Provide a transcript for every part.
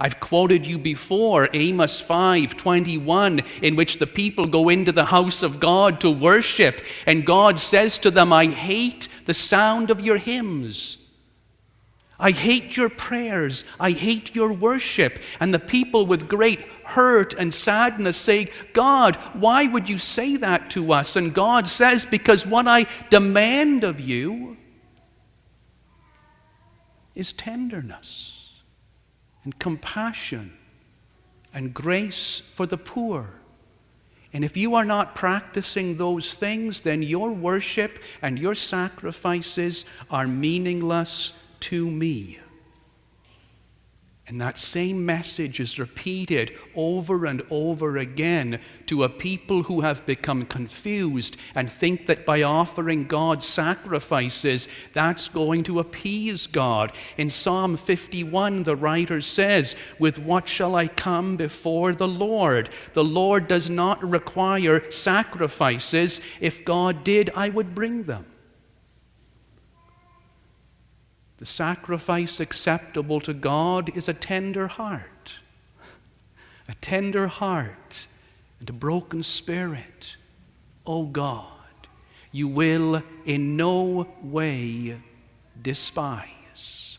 I've quoted you before Amos 5:21, in which the people go into the house of God to worship, and God says to them, I hate the sound of your hymns. I hate your prayers. I hate your worship. And the people with great hurt and sadness say, God, why would you say that to us? And God says, because what I demand of you is tenderness and compassion and grace for the poor. And if you are not practicing those things, then your worship and your sacrifices are meaningless to me. And that same message is repeated over and over again to a people who have become confused and think that by offering God sacrifices, that's going to appease God. In Psalm 51, the writer says, with what shall I come before the Lord? The Lord does not require sacrifices. If God did, I would bring them. The sacrifice acceptable to God is a tender heart and a broken spirit. O God, you will in no way despise.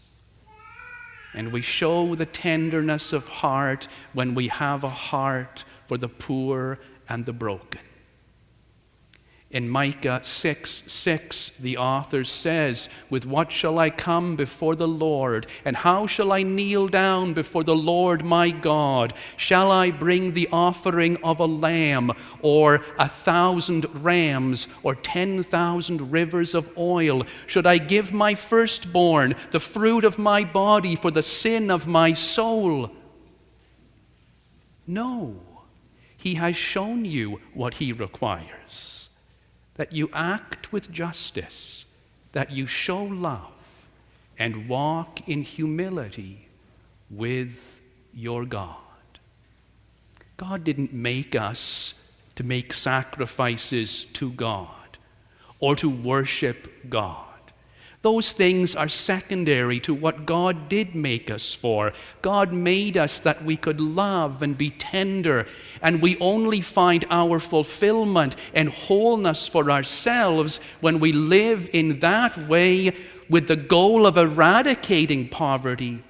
And we show the tenderness of heart when we have a heart for the poor and the broken. In Micah 6:6, the author says, with what shall I come before the Lord, and how shall I kneel down before the Lord my God? Shall I bring the offering of a lamb, or 1,000 rams, or 10,000 rivers of oil? Should I give my firstborn, the fruit of my body, for the sin of my soul? No, he has shown you what he requires. That you act with justice, that you show love, and walk in humility with your God. God didn't make us to make sacrifices to God or to worship God. Those things are secondary to what God did make us for. God made us that we could love and be tender, and we only find our fulfillment and wholeness for ourselves when we live in that way with the goal of eradicating poverty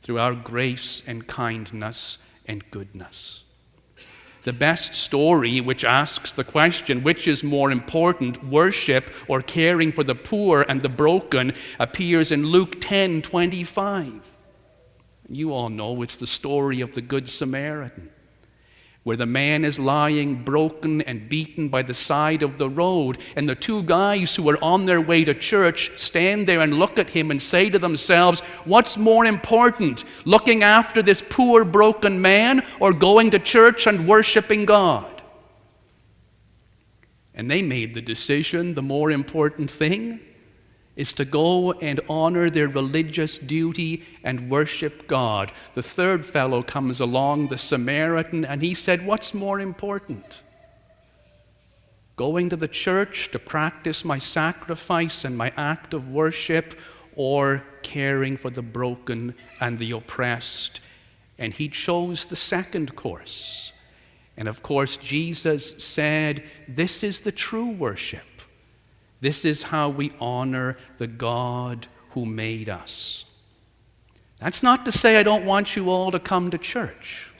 through our grace and kindness and goodness. The best story, which asks the question, which is more important, worship or caring for the poor and the broken, appears in Luke 10:25. You all know it's the story of the Good Samaritan, where the man is lying broken and beaten by the side of the road, and the two guys who are on their way to church stand there and look at him and say to themselves, what's more important, looking after this poor broken man or going to church and worshiping God? And they made the decision the more important thing is to go and honor their religious duty and worship God. The third fellow comes along, the Samaritan, and he said, what's more important? Going to the church to practice my sacrifice and my act of worship, or caring for the broken and the oppressed? And he chose the second course. And of course, Jesus said, this is the true worship. This is how we honor the God who made us. That's not to say I don't want you all to come to church.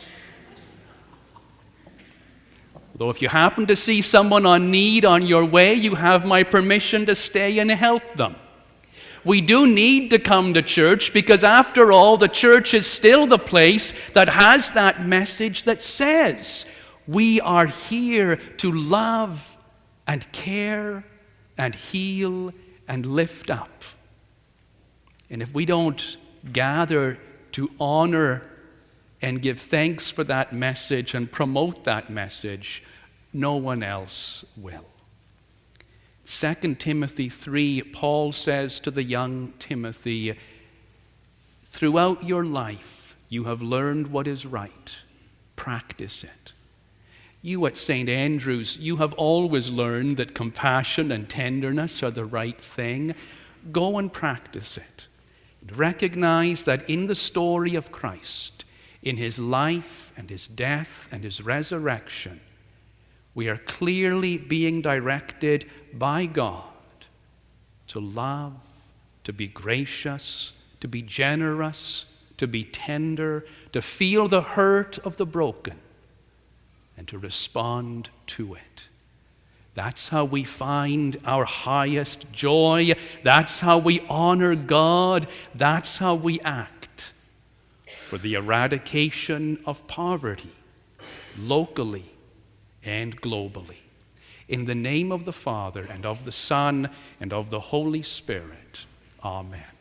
Though if you happen to see someone on need on your way, you have my permission to stay and help them. We do need to come to church because after all, the church is still the place that has that message that says we are here to love and care and heal and lift up. And if we don't gather to honor and give thanks for that message and promote that message, no one else will. 2 Timothy 3, Paul says to the young Timothy, throughout your life you have learned what is right. Practice it. You at St. Andrew's, you have always learned that compassion and tenderness are the right thing. Go and practice it. And recognize that in the story of Christ, in his life and his death and his resurrection, we are clearly being directed by God to love, to be gracious, to be generous, to be tender, to feel the hurt of the broken, and to respond to it. That's how we find our highest joy. That's how we honor God. That's how we act for the eradication of poverty, locally and globally. In the name of the Father, and of the Son, and of the Holy Spirit. Amen.